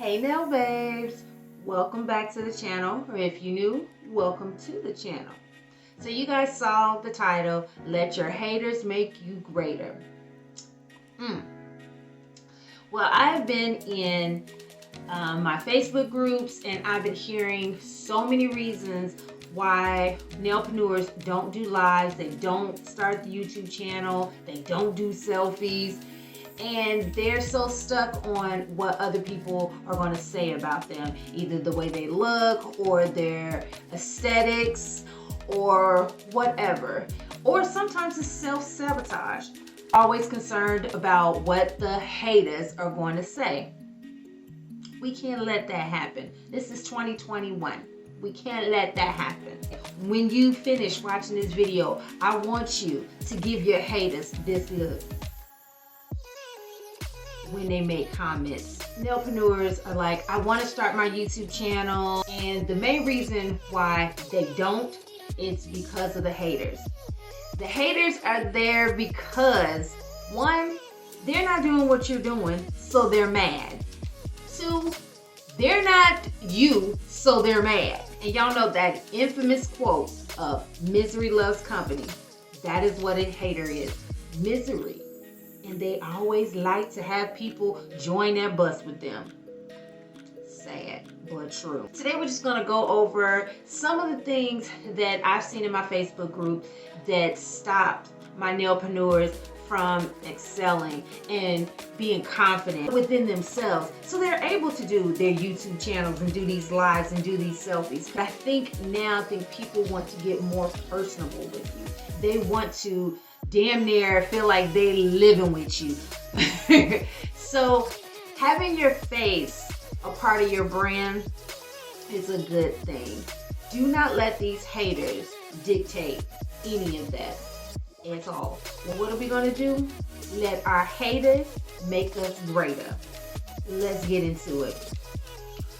Hey nail babes, welcome back to the channel, or if you're new, welcome to the channel. So you guys saw the title, Let Your Haters Make You Greater. Well, I've been in my Facebook groups and I've been hearing so many reasons why nailpreneurs don't do lives, they don't start the YouTube channel, they don't do selfies, and they're so stuck on what other people are going to say about them, either the way they look or their aesthetics or whatever. Or sometimes it's self-sabotage. Always concerned about what the haters are going to say. We can't let that happen. This is 2021. We can't let that happen. When you finish watching this video, I want you to give your haters this look when they make comments. Nailpreneurs are like, I want to start my YouTube channel, and the main reason why they don't is because of the haters. The haters are there because, one, they're not doing what you're doing, so they're mad. Two, they're not you, so they're mad. And y'all know that infamous quote of misery loves company. That is what a hater is. Misery. And they always like to have people join their bus with them. Sad, but true. Today we're just gonna go over some of the things that I've seen in my Facebook group that stopped my nailpreneurs from excelling and being confident within themselves, so they're able to do their YouTube channels and do these lives and do these selfies. I think people want to get more personable with you. They want to damn near feel like they living with you. So having your face a part of your brand is a good thing. Do not let these haters dictate any of that at all. Well, what are we going to do? Let our haters make us greater. Let's get into it.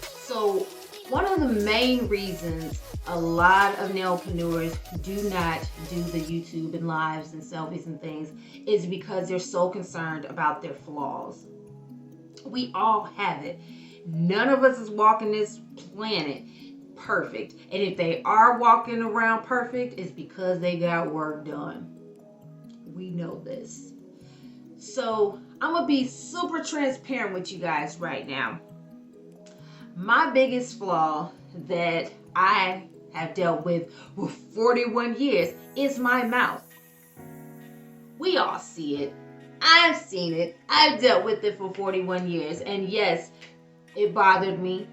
So one of the main reasons a lot of nailpreneurs do not do the YouTube and lives and selfies and things is because they're so concerned about their flaws. We all have it. None of us is walking this planet perfect. And if they are walking around perfect, it's because they got work done. We know this. So I'm going to be super transparent with you guys right now. My biggest flaw that I have dealt with for 41 years is my mouth. We all see it. I've seen it. I've dealt with it for 41 years. And yes, it bothered me.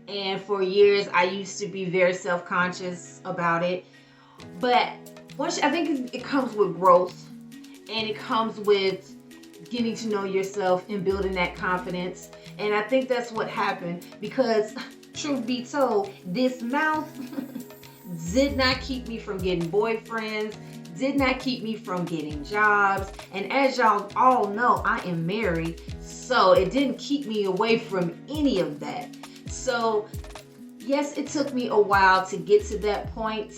And for years, I used to be very self-conscious about it. But I think it comes with growth. And it comes with getting to know yourself and building that confidence. And I think that's what happened, because truth be told, this mouth did not keep me from getting boyfriends, did not keep me from getting jobs. And as y'all all know, I am married, so it didn't keep me away from any of that. So yes, it took me a while to get to that point,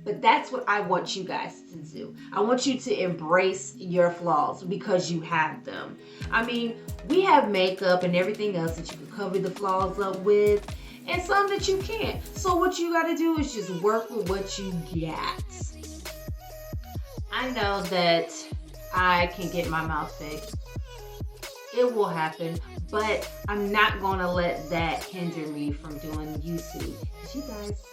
but that's what I want you guys to do. I want you to embrace your flaws because you have them. I mean, we have makeup and everything else that you can cover the flaws up with, and some that you can't. So what you got to do is just work with what you got. I know that I can get my mouth fixed. It will happen, but I'm not going to let that hinder me from doing YouTube. You guys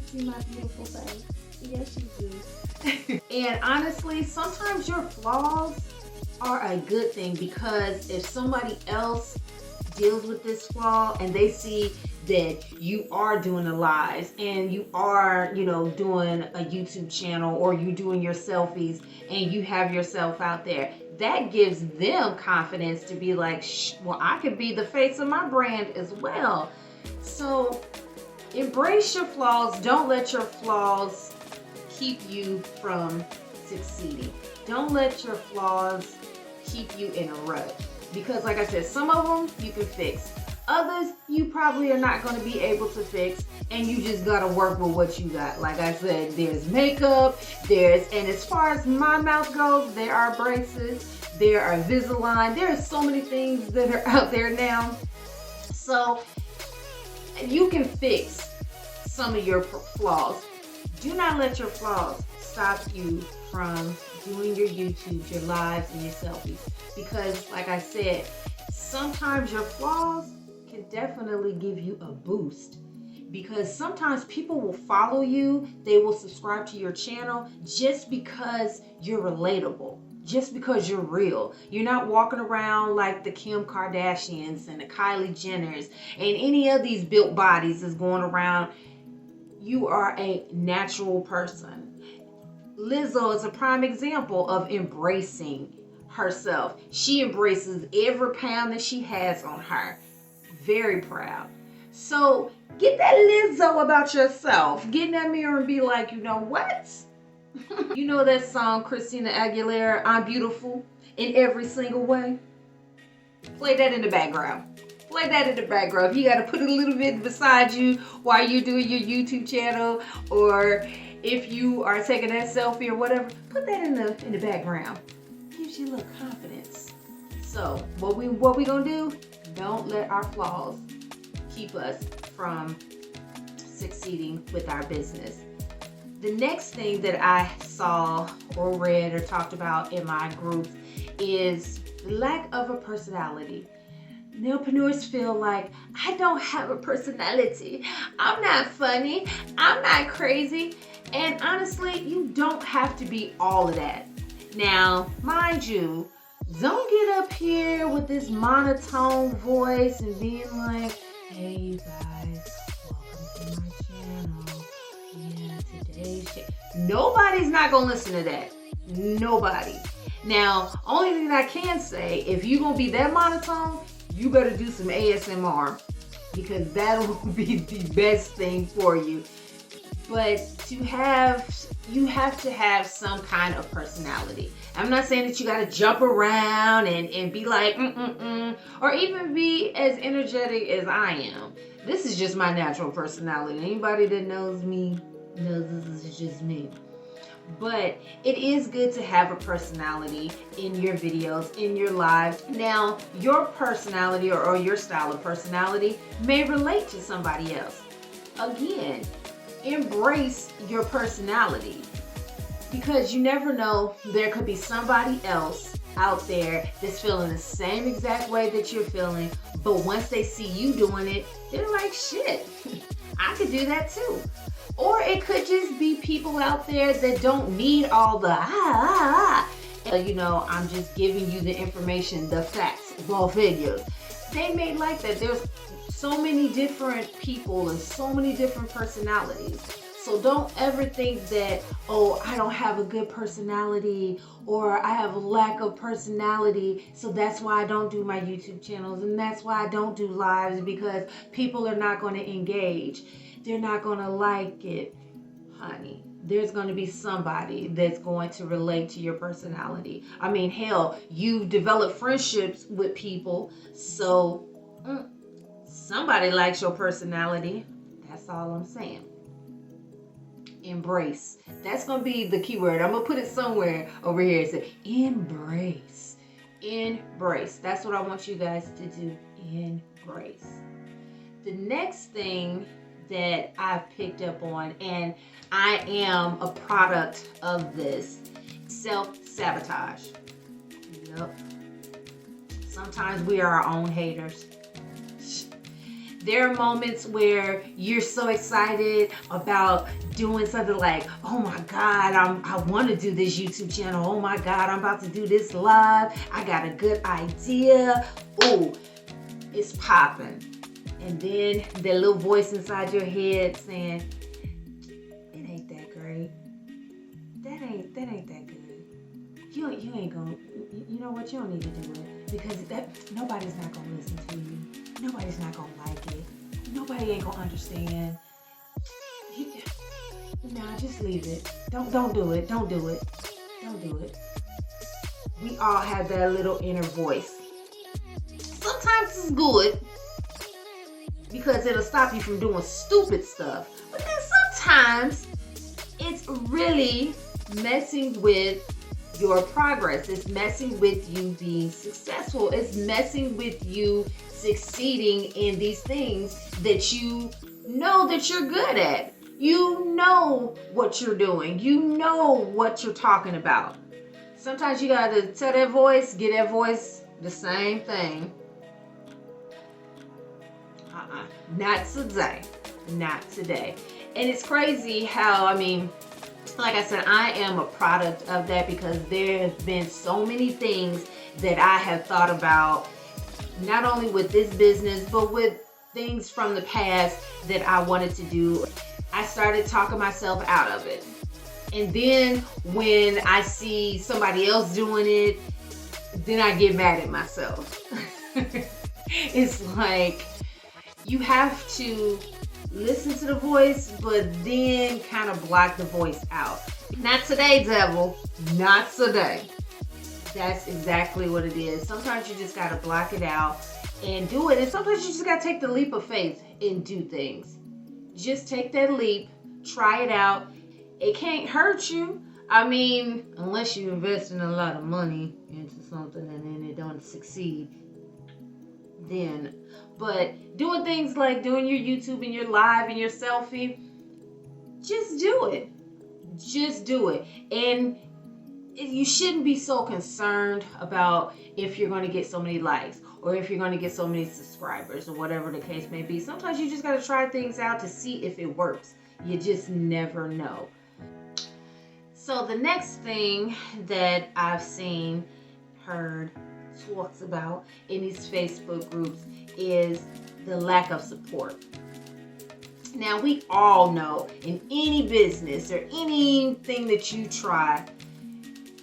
see my beautiful face? Yes, you do. And honestly, sometimes your flaws are a good thing, because if somebody else deals with this flaw and they see that you are doing the lives and you are, doing a YouTube channel, or you doing your selfies and you have yourself out there, that gives them confidence to be like, well, I could be the face of my brand as well. So embrace your flaws. Don't let your flaws keep you from succeeding. Don't let your flaws keep you in a rut. Because like I said, some of them you can fix. Others you probably are not going to be able to fix, and you just got to work with what you got. Like I said, there's makeup, and as far as my mouth goes, there are braces, there are Invisalign, there are so many things that are out there now So you can fix some of your flaws. Do not let your flaws stop you from doing your YouTubes, your lives, and your selfies. Because like I said, sometimes your flaws can definitely give you a boost. Because sometimes people will follow you, they will subscribe to your channel just because you're relatable, just because you're real. You're not walking around like the Kim Kardashians and the Kylie Jenners and any of these built bodies is going around. You are a natural person. Lizzo is a prime example of embracing herself. She embraces every pound that she has on her. Very proud. So get that Lizzo about yourself. Get in that mirror and be like, you know what? You know that song, Christina Aguilera, I'm Beautiful in Every Single Way? Play that in the background. Play that in the background. If you got to put it a little bit beside you while you're doing your YouTube channel, or if you are taking that selfie or whatever, put that in the background. Gives you a little confidence. So what we gonna do? Don't let our flaws keep us from succeeding with our business. The next thing that I saw or read or talked about in my group is the lack of a personality. Nailpreneurs feel like, I don't have a personality. I'm not funny. I'm not crazy. And honestly, you don't have to be all of that. Now, mind you, don't get up here with this monotone voice and being like, hey you guys, welcome to my channel. Yeah, today's nobody's not gonna listen to that. Nobody. Now, only thing I can say, if you're gonna be that monotone, you better do some ASMR, because that will be the best thing for you. But you have to have some kind of personality. I'm not saying that you gotta jump around and be like or even be as energetic as I am. This is just my natural personality. Anybody that knows me knows this is just me. But it is good to have a personality in your videos, in your lives. Now, your personality or your style of personality may relate to somebody else. Again, embrace your personality, because you never know, there could be somebody else out there that's feeling the same exact way that you're feeling, but once they see you doing it, they're like, shit, I could do that too. Or it could just be people out there that don't need all the you know, I'm just giving you the information, the facts, raw figures. They may like that. There's so many different people and so many different personalities. So don't ever think that, oh, I don't have a good personality, or I have a lack of personality, so that's why I don't do my YouTube channels, and that's why I don't do lives, because people are not going to engage. They're not going to like it. Honey, there's going to be somebody that's going to relate to your personality. I mean, hell, you've developed friendships with people, so somebody likes your personality. That's all I'm saying. Embrace. That's going to be the key word. I'm going to put it somewhere over here. It says embrace. Embrace. That's what I want you guys to do. Embrace. The next thing that I've picked up on, and I am a product of this, self-sabotage. Yep. Sometimes we are our own haters. There are moments where you're so excited about doing something like, oh my God, I want to do this YouTube channel. Oh my God, I'm about to do this live. I got a good idea. Oh, it's popping. And then that little voice inside your head saying, it ain't that great. That ain't that good. You ain't gonna, you know what, you don't need to do it, because nobody's not gonna listen to you. Nobody's not gonna like it. Nobody ain't gonna understand. Nah, just leave it. Don't do it. Don't do it. Don't do it. We all have that little inner voice. Sometimes it's good, because it'll stop you from doing stupid stuff. But then sometimes it's really messing with your progress. It's messing with you being successful. It's messing with you succeeding in these things that you know that you're good at. You know what you're doing. You know what you're talking about. Sometimes you gotta tell that voice, get that voice the same thing. Not today. Not today. And it's crazy how, like I said, I am a product of that, because there have been so many things that I have thought about, not only with this business, but with things from the past that I wanted to do. I started talking myself out of it. And then when I see somebody else doing it, then I get mad at myself. It's like, you have to listen to the voice, but then kind of block the voice out. Not today, devil. Not today. That's exactly what it is. Sometimes you just gotta block it out and do it. And sometimes you just gotta take the leap of faith and do things. Just take that leap, try it out. It can't hurt you. Unless you invest in a lot of money into something and then it don't succeed, then. But doing things like doing your YouTube and your live and your selfie, just do it. Just do it. And you shouldn't be so concerned about if you're going to get so many likes or if you're going to get so many subscribers or whatever the case may be. Sometimes you just got to try things out to see if it works. You just never know. So the next thing that I've seen, heard, talks about in these Facebook groups is the lack of support. Now, we all know in any business or anything that you try,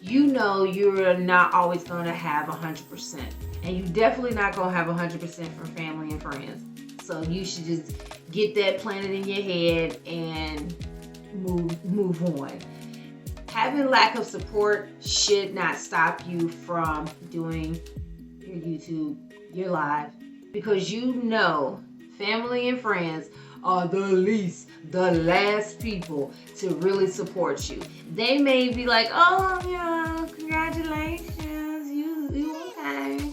you know you're not always going to have 100%. And you're definitely not going to have 100% from family and friends. So you should just get that planted in your head and move on. Having lack of support should not stop you from doing your YouTube, your live, because you know family and friends are the last people to really support you. They may be like, oh yeah, congratulations, you okay.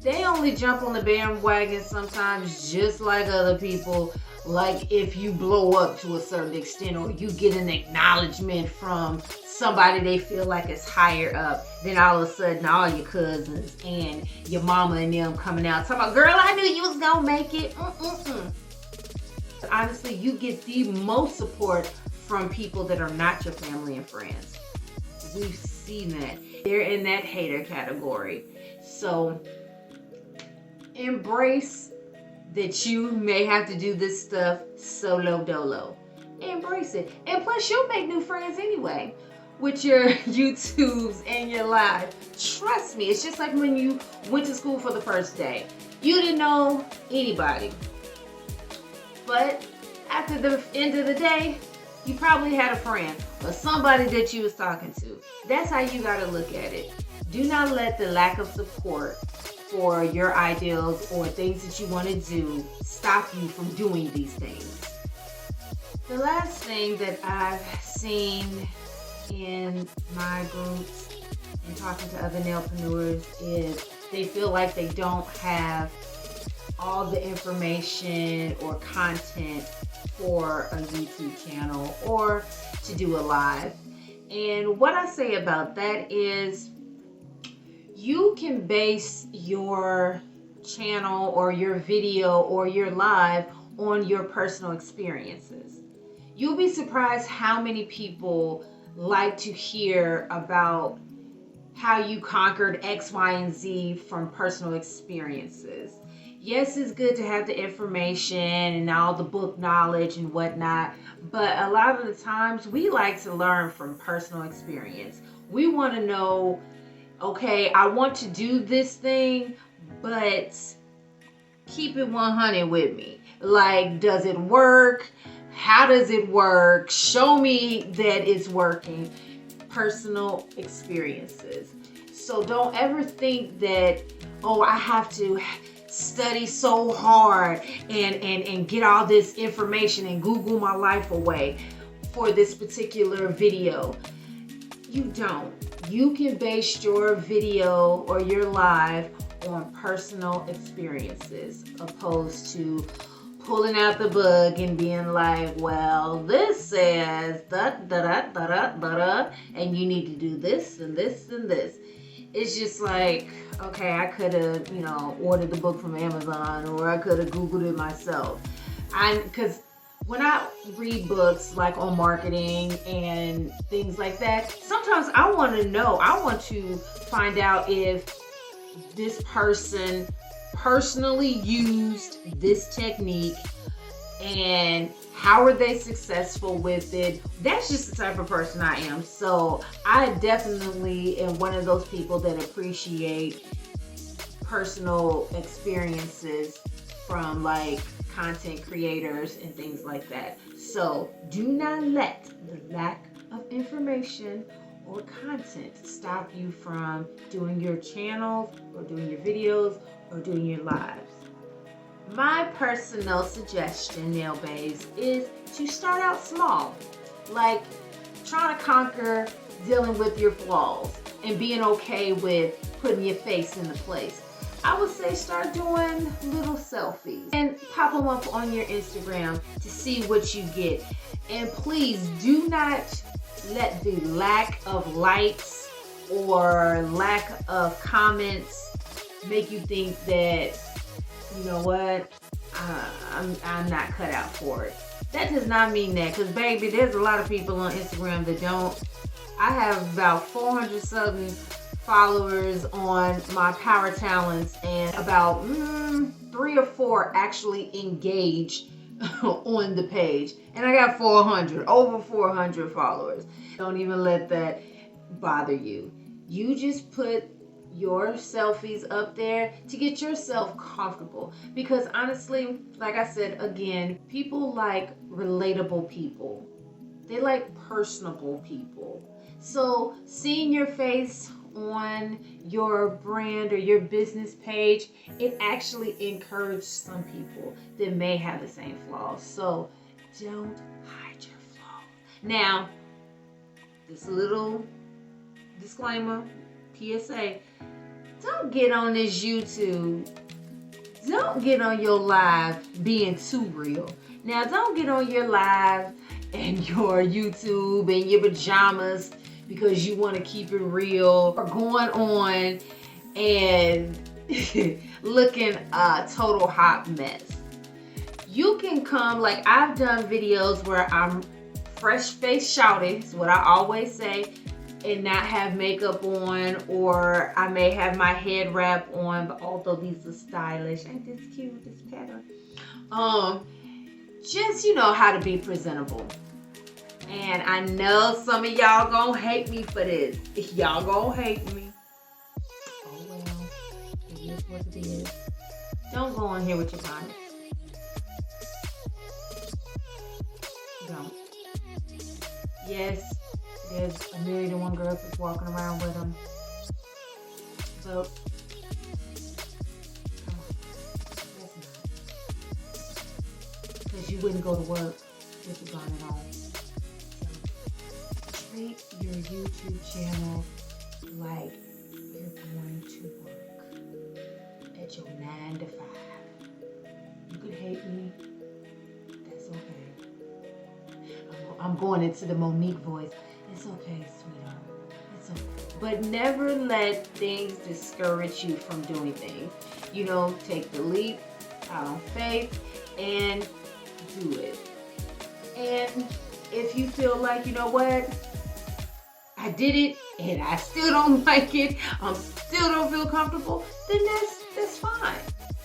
They only jump on the bandwagon sometimes just like other people. Like if you blow up to a certain extent or you get an acknowledgement from somebody they feel like is higher up, then all of a sudden all your cousins and your mama and them coming out talking about, girl, I knew you was gonna make it. Honestly, you get the most support from people that are not your family and friends. We've seen that. They're in that hater category. So embrace that you may have to do this stuff solo dolo. Embrace it. And plus you'll make new friends anyway with your YouTubes and your live. Trust me, it's just like when you went to school for the first day. You didn't know anybody. But after the end of the day, you probably had a friend or somebody that you was talking to. That's how you gotta look at it. Do not let the lack of support for your ideals or things that you want to do stop you from doing these things. The last thing that I've seen in my groups and talking to other nailpreneurs is they feel like they don't have all the information or content for a YouTube channel or to do a live. And what I say about that is you can base your channel or your video or your live on your personal experiences. You'll be surprised how many people like to hear about how you conquered X, Y, and Z from personal experiences. Yes, it's good to have the information and all the book knowledge and whatnot, but a lot of the times we like to learn from personal experience. We want to know, okay, I want to do this thing, but keep it 100 with me. Like, does it work? How does it work? Show me that it's working. Personal experiences. So don't ever think that, oh, I have to study so hard and get all this information and Google my life away for this particular video. You don't. You can base your video or your live on personal experiences, opposed to pulling out the book and being like, well, this says da da da da da da da, and you need to do this and this and this. It's just like, okay, I could have, ordered the book from Amazon, or I could have Googled it myself. Because when I read books like on marketing and things like that, sometimes I want to find out if this person personally used this technique and how are they successful with it. That's just the type of person I am. So I definitely am one of those people that appreciate personal experiences from like content creators and things like that. So do not let the lack of information or content stop you from doing your channels or doing your videos or doing your lives. My personal suggestion, Nail Babes, is to start out small. Like trying to conquer dealing with your flaws and being okay with putting your face into place. I would say start doing little selfies and pop them up on your Instagram to see what you get. And please do not let the lack of likes or lack of comments make you think that, you know what, I'm not cut out for it. That does not mean that, because baby, there's a lot of people on Instagram that don't. I have about 400 something followers on my Power Talons, and about 3 or 4 actually engaged on the page, and I got over 400 followers. Don't even let that bother you. You just put your selfies up there to get yourself comfortable, because honestly, like I said again, people like relatable people. They like personable people. So seeing your face on your brand or your business page, it actually encourages some people that may have the same flaws. So don't hide your flaws. Now, this little disclaimer, PSA, don't get on this YouTube. Don't get on your live being too real. Now, don't get on your live and your YouTube and your pajamas because you want to keep it real, or going on and looking a total hot mess. You can come, like I've done videos where I'm fresh face shouting, is what I always say, and not have makeup on, or I may have my head wrap on, but although these are stylish, ain't this cute, this pattern? Just, how to be presentable. And I know some of y'all gonna hate me for this. If y'all gonna hate me, oh well, it is what it is. Don't go on here with your comments. Don't. Yes, there's 1,000,001 girls that's walking around with them. So, come on, that's not. Because you wouldn't go to work with the bonnet on. Treat your YouTube channel like you're going to work at your 9 to 5. You could hate me. That's okay. I'm going into the Monique voice. It's okay, sweetheart. It's okay. But never let things discourage you from doing things. Take the leap out on faith and do it. And if you feel like, I did it and I still don't like it, still don't feel comfortable, then that's fine.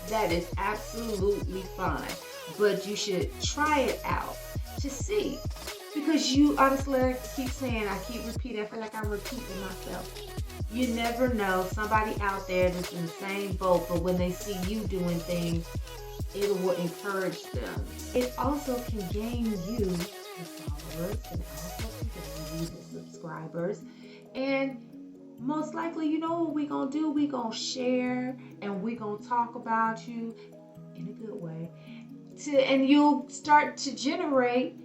That is absolutely fine. But you should try it out to see. Because you honestly, I keep repeating, I feel like I'm repeating myself. You never know, somebody out there that's in the same boat, but when they see you doing things, it will encourage them. It also can gain you the followers, and also can gain you the subscribers. And most likely, you know what we're going to do? We're going to share, and we're going to talk about you in a good way. And you'll start to generate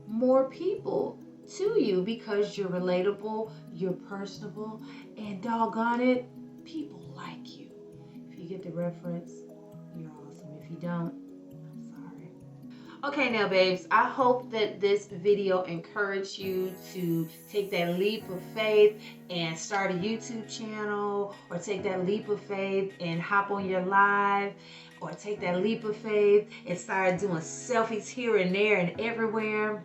more people to you because you're relatable, you're personable, and doggone it, people like you. If get the reference, you're awesome. If you don't, I'm sorry. Okay, now babes, I hope that this video encouraged you to take that leap of faith and start a YouTube channel, or take that leap of faith and hop on your live, or take that leap of faith and start doing selfies here and there and everywhere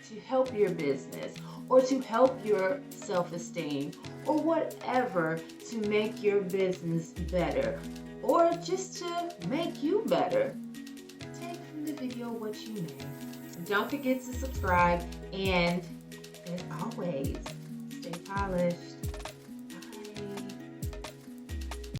to help your business, or to help your self-esteem, or whatever, to make your business better, or just to make you better. Take from the video what you need. Don't forget to subscribe, and as always, stay polished.